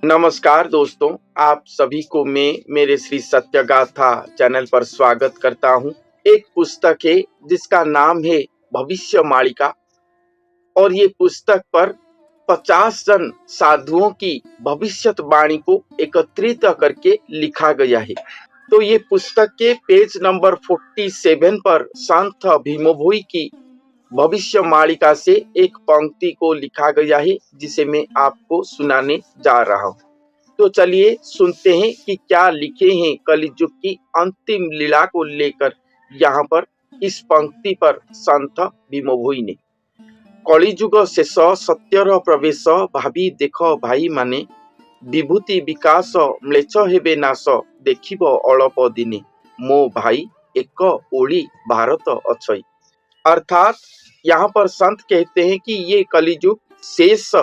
नमस्कार दोस्तों, आप सभी को मैं मेरे श्री सत्यगाथा चैनल पर स्वागत करता हूँ। एक पुस्तक है जिसका नाम है भविष्य मालिका और ये पुस्तक पर 50 जन साधुओं की भविष्यवाणी को एकत्रित करके लिखा गया है। तो ये पुस्तक के पेज नंबर 47 पर संत भीमभोई की भविष्य मालिका से एक पंक्ति को लिखा गया है जिसे मैं आपको सुनाने जा रहा हूँ। तो चलिए सुनते हैं कि क्या लिखे हैं कलियुग की अंतिम लीला को लेकर यहाँ पर इस पंक्ति पर संत भीमभोई ने। कलियुग शेष सत्यर प्रवेश भावी देख भाई माने विभूति विकास म्लेच्छ हेबे नाश देखिब अल्प दिने मो भाई एक ओली भारत अछई। अर्थात यहाँ पर संत कहते हैं कि ये कलियुग शेष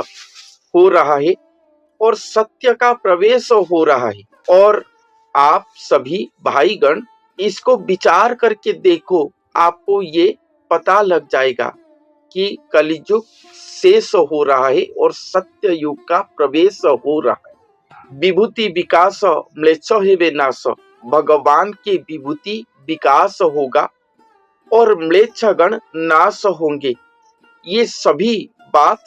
हो रहा है और सत्य का प्रवेश हो रहा है और आप सभी भाईगण इसको विचार करके देखो, आपको ये पता लग जाएगा कि कलियुग शेष हो रहा है और सत्य युग का प्रवेश हो रहा है। विभूति विकास म्लेच्छ हेबे नाश, भगवान की विभूति विकास होगा और म्लेच्छ गण नाश होंगे। ये सभी बात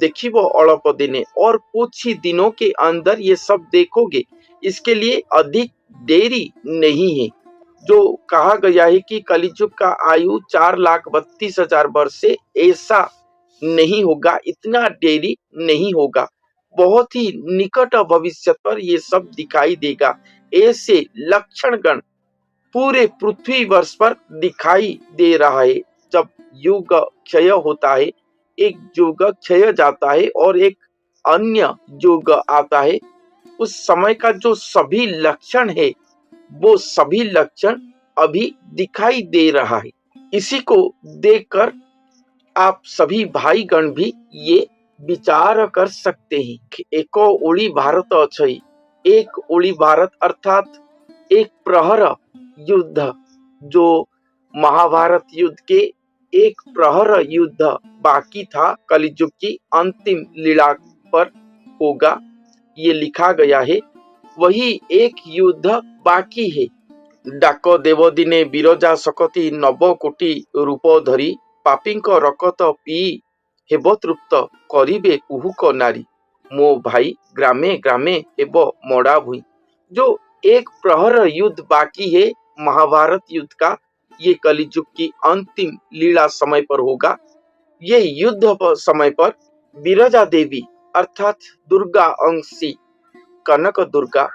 देखिबो अल्प दिने, और कुछ ही दिनों के अंदर ये सब देखोगे। इसके लिए अधिक देरी नहीं है। जो कहा गया है कि कलियुग का आयु 4,32,000 वर्ष से ऐसा नहीं होगा, इतना देरी नहीं होगा। बहुत ही निकट भविष्य पर ये सब दिखाई देगा। ऐसे लक्षण गण पूरे पृथ्वी वर्ष पर दिखाई दे रहा है। जब युग क्षय होता है, एक युग क्षय जाता है और एक अन्य युग आता है, उस समय का जो सभी लक्षण है वो सभी लक्षण अभी दिखाई दे रहा है। इसी को देखकर आप सभी भाईगण भी ये विचार कर सकते हैं। एको ओली भारत अछई, एक ओली भारत अर्थात एक प्रहर युद्ध, जो महाभारत युद्ध के एक प्रहर युद्ध बाकी था, कलियुग की अंतिम लीला पर होगा, ये लिखा गया है। वही एक युद्ध बाकी है। डाक देव दिने बिरजा सकती नव कोटि रूप धरी, पापींक रकत पी हेब तृप्त करिबे कुहुक नारी, मो भाई ग्रामे ग्रामे हेब मड़ा भुई। जो एक प्रहर युद्ध बाकी है महाभारत युद्ध का, ये कलियुग की अंतिम लीला समय पर होगा। ये युद्ध समय पर बिरजा देवी अर्थात दुर्गा अंशी कनक दुर्गा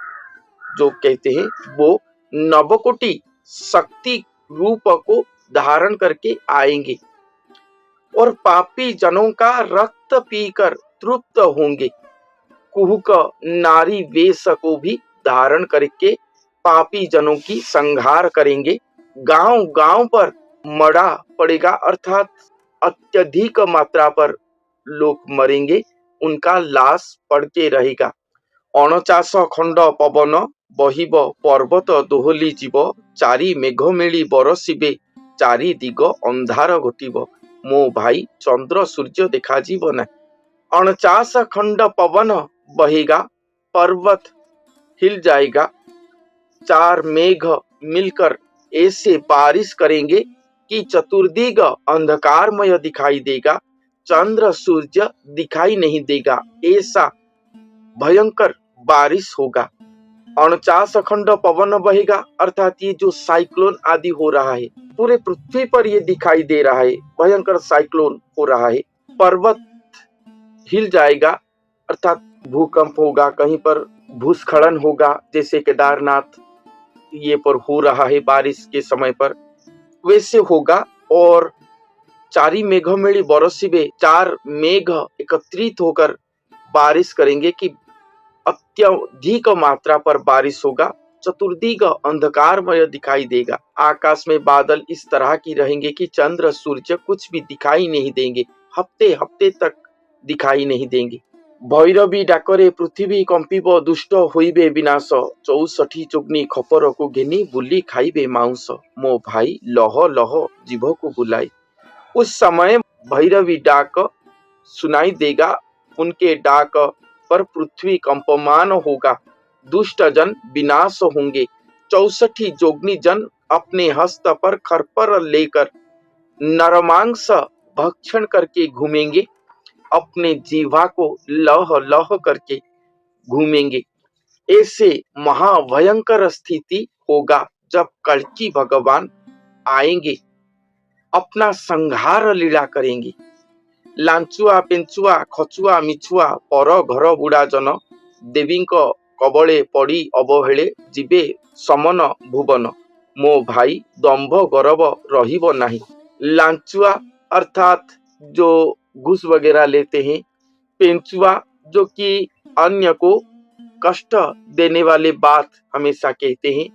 जो कहते हैं, वो नवकोटि शक्ति रूप को धारण करके आएंगे और पापी जनों का रक्त पीकर तृप्त होंगे। कुहुक नारी वेश को भी धारण करके पापी जनों की संहार करेंगे। गांव गांव पर मड़ा पड़ेगा अर्थात अत्यधिक मात्रा पर लोग मरेंगे, उनका लाश पड़ के रहेगा। 49 खंड पवन बहिब पर्वत दोहली जीव, चारि मेघ मेली बरसिबे चारि दिग अंधार घोटिब, मो भाई चंद्र सूर्य देखा जीव ना। 49 खंड पवन बहेगा, पर्वत हिल जाएगा, 4 मेघ मिलकर ऐसे बारिश करेंगे कि चतुर्दिग अंधकारमय दिखाई देगा, चंद्र सूर्य दिखाई नहीं देगा, ऐसा भयंकर बारिश होगा। 49 खंड पवन बहेगा अर्थात ये जो साइक्लोन आदि हो रहा है पूरे पृथ्वी पर ये दिखाई दे रहा है, भयंकर साइक्लोन हो रहा है। पर्वत हिल जाएगा अर्थात भूकंप होगा, कहीं पर भूस्खलन होगा, जैसे केदारनाथ ये पर हो रहा है बारिश के समय पर, वैसे होगा। और चारि मेघमेली बरसिबे, 4 मेघ एकत्रित होकर बारिश करेंगे कि अत्यधिक मात्रा पर बारिश होगा। चतुर्दिग अंधकारमय दिखाई देगा, आकाश में बादल इस तरह की रहेंगे कि चंद्र सूर्य कुछ भी दिखाई नहीं देंगे, हफ्ते हफ्ते तक दिखाई नहीं देंगे। भैरवी डाकरे पृथ्वी कंपिब, दुष्ट होइबे विनाश, 64 चुग्नी खपर को घेनी बुली खाइबे मांस, मो भाई लह लह जीभ को बुलाई। उस समय भैरवी डाक सुनाई देगा, उनके डाक पर पृथ्वी कंपमान होगा, दुष्ट जन विनाश होंगे। 64 जोगनी जन अपने हस्त पर खरपर लेकर नरमांस भक्षण करके घूमेंगे, अपने जीवा को लह लह करके घूमेंगे। ऐसे महाभयंकर स्थिति होगा जब कल्कि भगवान आएंगे, अपना संहार लीला करेंगे। लांचुआ पेंचुआ खचुआ मिछुआ पर घर बुढ़ा जन देवी कबले पड़ी अवहेले जीवे समन भुवन। मो भाई दंभ गर्व रहिब नहीं। लांचुआ अर्थात जो घूस वगैरह लेते हैं, पेंचुआ जो कि अन्य को कष्ट देने वाले बात हमेशा कहते हैं,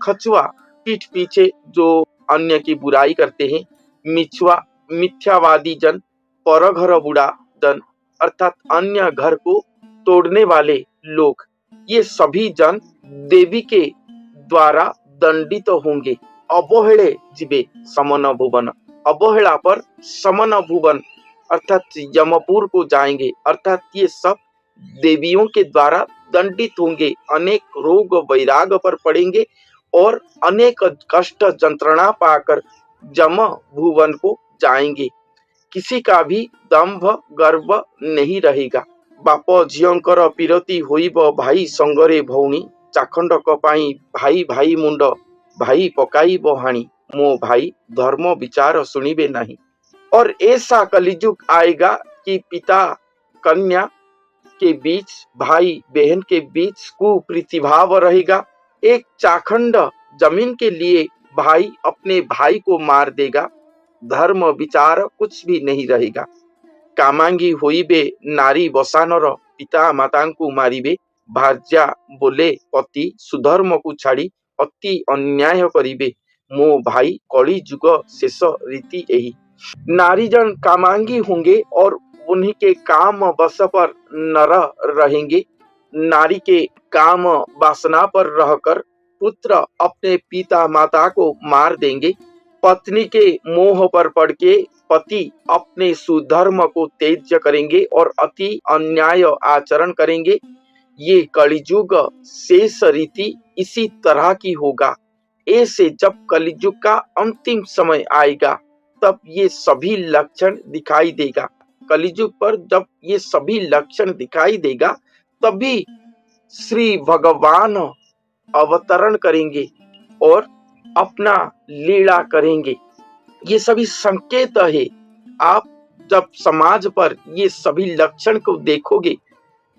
खचुआ पीठ पीछे जो अन्य की बुराई करते हैं, मिछुआ मिथ्यावादी जन, पर घर बुढ़ा जन अर्थात अन्य घर को तोड़ने वाले लोग, ये सभी जन देवी के द्वारा दंडित होंगे। अवहेले जीवे समन भुवन, अवहेला पर समन भुवन अर्थात यमपुर को जाएंगे, अर्थात ये सब देवियों के द्वारा दंडित होंगे, अनेक रोग वैराग पर पड़ेंगे और अनेक कष्ट जंत्रणा पाकर जम भुवन को जाएंगे। किसी का भी दंभ गर्व नहीं रहेगा। बाप झियंकर पीरती होइब भाई संगरे भौणी, चाखंडक पाई भाई भाई मुंड भाई पकाइब हाणी। मो भाई धर्म विचार सुनिबे नहीं। और ऐसा कलिजुग आएगा कि पिता कन्या के बीच, भाई बहन के बीच कुप्रीतिभाव रहेगा। एक चाखंड जमीन के लिए भाई अपने भाई को मार देगा, धर्म विचार कुछ भी नहीं रहेगा। कामांगी होइबे नारी बसानर, पिता माता को मारिबे, भार्या बोले पति सुधर्म को छाड़ी अति अन्याय करिबे। मो भाई कली जुग शेष रीति यही। नारी जन कामांगी होंगे और उन्हीं के काम बस पर नर रहेंगे। नारी के काम वासना पर रहकर पुत्र अपने पिता माता को मार देंगे। पत्नी के मोह पर पड़ के पति अपने सुधर्म को त्याज्य करेंगे और अति अन्याय आचरण करेंगे। ये कलिजुग शेष रीति इसी तरह की होगा। ऐसे जब कलिजुग का अंतिम समय आएगा तब ये सभी लक्षण दिखाई देगा। कलिजुग पर जब ये सभी लक्षण दिखाई देगा तभी श्री भगवान अवतरण करेंगे और अपना लीला करेंगे। ये सभी संकेत है। आप जब समाज पर ये सभी लक्षण को देखोगे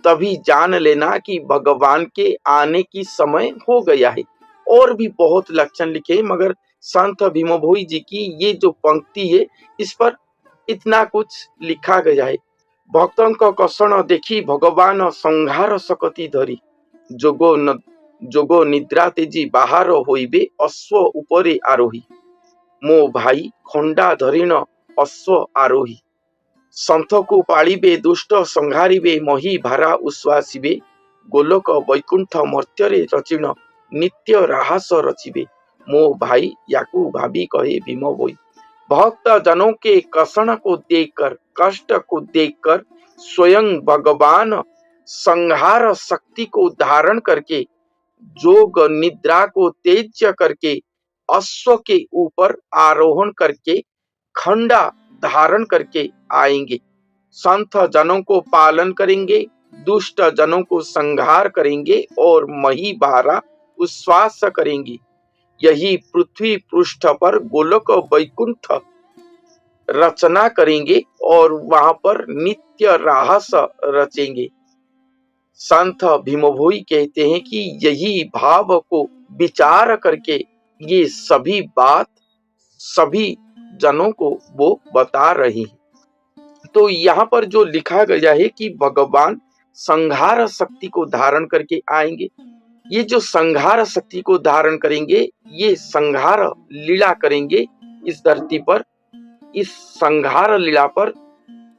तभी जान लेना कि भगवान के आने की समय हो गया है। और भी बहुत लक्षण लिखे, मगर संत भीमभोई जी की ये जो पंक्ति है इस पर इतना कुछ लिखा गया है। भक्तों का कषण देखी भगवान संहार सकती धरी, जोगो निद्रा तेजी बाहर होइबे अश्व उपरे आरोही। मो भाई खंडा धरिण अश्व आरोही। संथ को पालिबे दुष्ट संहारिबे मही भारा उश्वासिबे। गोलोक वैकुंठ मर्त्यरे रचिण नित्य राहस रचिबे। मो भाई याकू भाभी कहे भीमभोई। भक्त जनों के कषण को देखकर, कष्ट को देखकर स्वयं भगवान संहार शक्ति को धारण करके, जोग निद्रा को त्याज्य करके, अश्व के ऊपर आरोहण करके, खंडा धारण करके आएंगे। संत जनों को पालन करेंगे, दुष्ट जनों को संहार करेंगे और मही भारा उश्वास करेंगे। यही पृथ्वी पृष्ठ पर गोलोक वैकुंठ रचना करेंगे और वहां पर नित्य राहस रचेंगे। संत भीमभोई कहते हैं कि यही भाव को विचार करके ये सभी बात सभी जनों को वो बता रही है। तो यहाँ पर जो लिखा गया है कि भगवान संहार शक्ति को धारण करके आएंगे। ये जो संहार शक्ति को धारण करेंगे, ये संहार लीला करेंगे इस धरती पर। इस संहार लीला पर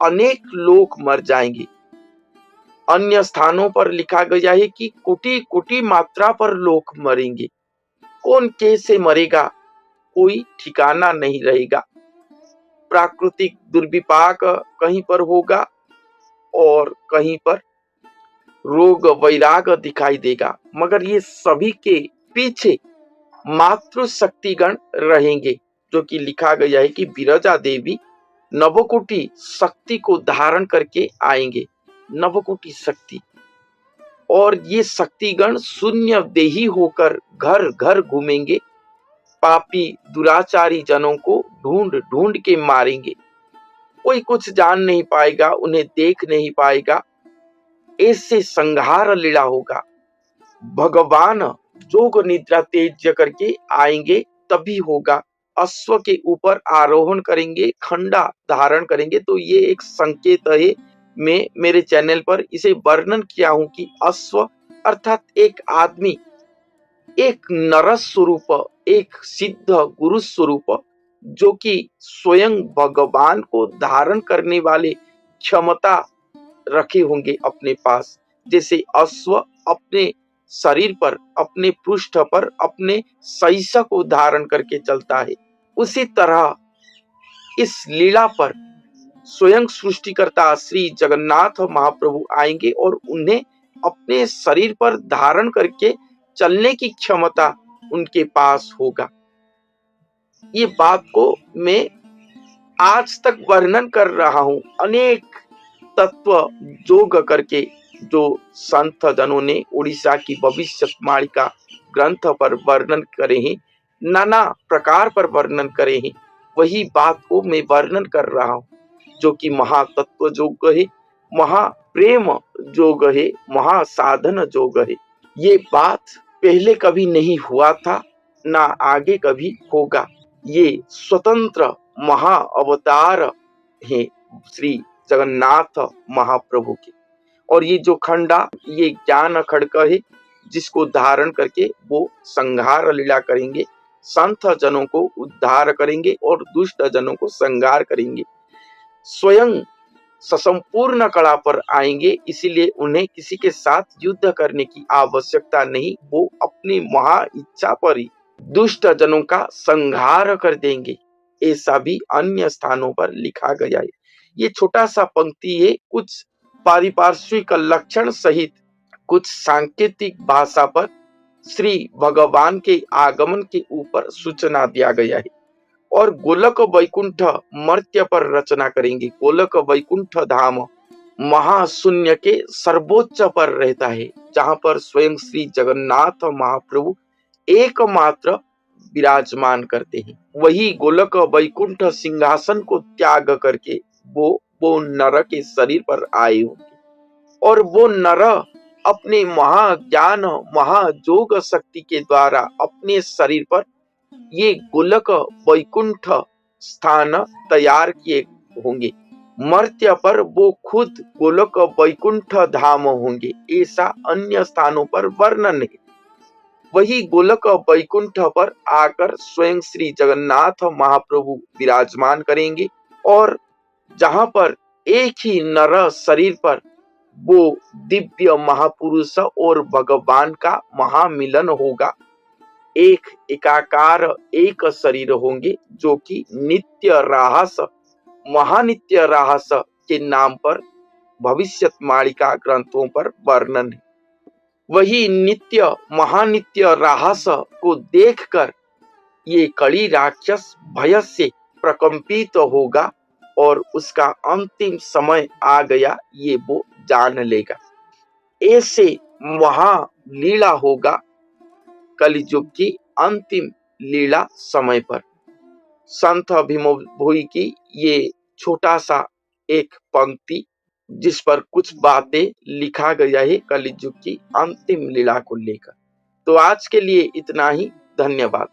अनेक लोग मर जाएंगे। अन्य स्थानों पर लिखा गया है कि कोटि कोटि मात्रा पर लोग मरेंगे। कौन कैसे मरेगा कोई ठिकाना नहीं रहेगा। प्राकृतिक दुर्विपाक कहीं पर होगा और कहीं पर रोग वैराग दिखाई देगा, मगर ये सभी के पीछे मातृ शक्तिगण रहेंगे, जो कि लिखा गया है कि विरजा देवी नवकोटि शक्ति को धारण करके आएंगे। नवकोटि शक्ति, और ये शक्तिगण शून्य देही होकर घर घर घूमेंगे, पापी दुराचारी जनों को ढूंढ ढूंढ के मारेंगे। कोई कुछ जान नहीं पाएगा, उन्हें देख नहीं पाएगा, ऐसे संहार लीला होगा। भगवान जोग निद्रा तेज करके आएंगे, तभी होगा। अश्व के ऊपर आरोहण करेंगे, खंडा धारण करेंगे। तो ये एक संकेत है, मैं मेरे चैनल पर इसे वर्णन किया हूं कि अश्व अर्थात एक आदमी, एक नर स्वरूप, एक सिद्ध गुरु स्वरूप, जो कि स्वयं भगवान को धारण करने वाले क्षमता रखे होंगे अपने पास। जैसे अश्व अपने शरीर पर, अपने पृष्ठ पर अपने सहिष को धारण करके चलता है, उसी तरह इस लीला पर स्वयं सृष्टिकर्ता श्री जगन्नाथ महाप्रभु आएंगे और उन्हें अपने शरीर पर धारण करके चलने की क्षमता उनके पास होगा। ये बात को मैं आज तक वर्णन कर रहा हूं, अनेक तत्व जोग करके जो संत जनों ने उड़ीसा की भविष्यवाणी का ग्रंथ पर वर्णन करे हैं, नाना प्रकार पर वर्णन करे हैं, वही बात को मैं वर्णन कर रहा हूं, जो कि महातत्व जोग है, महाप्रेम जोग है, महासाधन जोग है। ये बात पहले कभी नहीं हुआ था, ना आगे कभी होगा। ये स्वतंत्र महा अवतार है श्री जगन्नाथ महाप्रभु के। और ये जो खंडा, ये ज्ञान खड़क है, जिसको धारण करके वो संहार लीला करेंगे, संत जनों को उद्धार करेंगे और दुष्ट जनों को संहार करेंगे। स्वयं ससंपूर्ण कला पर आएंगे, इसीलिए उन्हें किसी के साथ युद्ध करने की आवश्यकता नहीं, वो अपनी महा इच्छा पर ही दुष्ट जनों का संहार कर देंगे। ऐसा भी अन्य स्थानों पर लिखा गया है। ये छोटा सा पंक्ति है, कुछ पारिपार्श्विक लक्षण सहित कुछ सांकेतिक भाषा पर श्री भगवान के आगमन के ऊपर सूचना दिया गया है। और गोलक वैकुंठ मर्त्य पर रचना करेंगे। गोलक वैकुंठ धाम महाशून्य के सर्वोच्च पर रहता है, जहां पर स्वयं श्री जगन्नाथ महाप्रभु एकमात्र विराजमान करते हैं। वही गोलक वैकुंठ सिंहासन को त्याग करके वो नर के शरीर पर आए होंगे, और वो नर अपने महाज्ञान महाजोग शक्ति के द्वारा अपने शरीर पर ये गोलक वैकुंठ स्थान तैयार किए होंगे। मर्त्य पर वो खुद गोलक वैकुंठ धाम होंगे, ऐसा अन्य स्थानों पर वर्णन है। वही गोलक वैकुंठ पर आकर स्वयं श्री जगन्नाथ महाप्रभु विराजमान करेंगे, और जहां पर एक ही नर शरीर पर वो दिव्य महापुरुष और भगवान का महामिलन होगा। एक एकाकार एक शरीर होंगे, जो कि नित्य राहस महानित्य राहस के नाम पर भविष्यवाणी का ग्रंथों पर वर्णन है। वही नित्य महानित्य राहस को देखकर ये कली राक्षस भय से प्रकंपित होगा, और उसका अंतिम समय आ गया ये वो जान लेगा। ऐसे महालीला होगा कलियुग की अंतिम लीला समय पर। संत भीमभोई की ये छोटा सा एक पंक्ति, जिस पर कुछ बातें लिखा गया है कलियुग की अंतिम लीला को लेकर। तो आज के लिए इतना ही, धन्यवाद।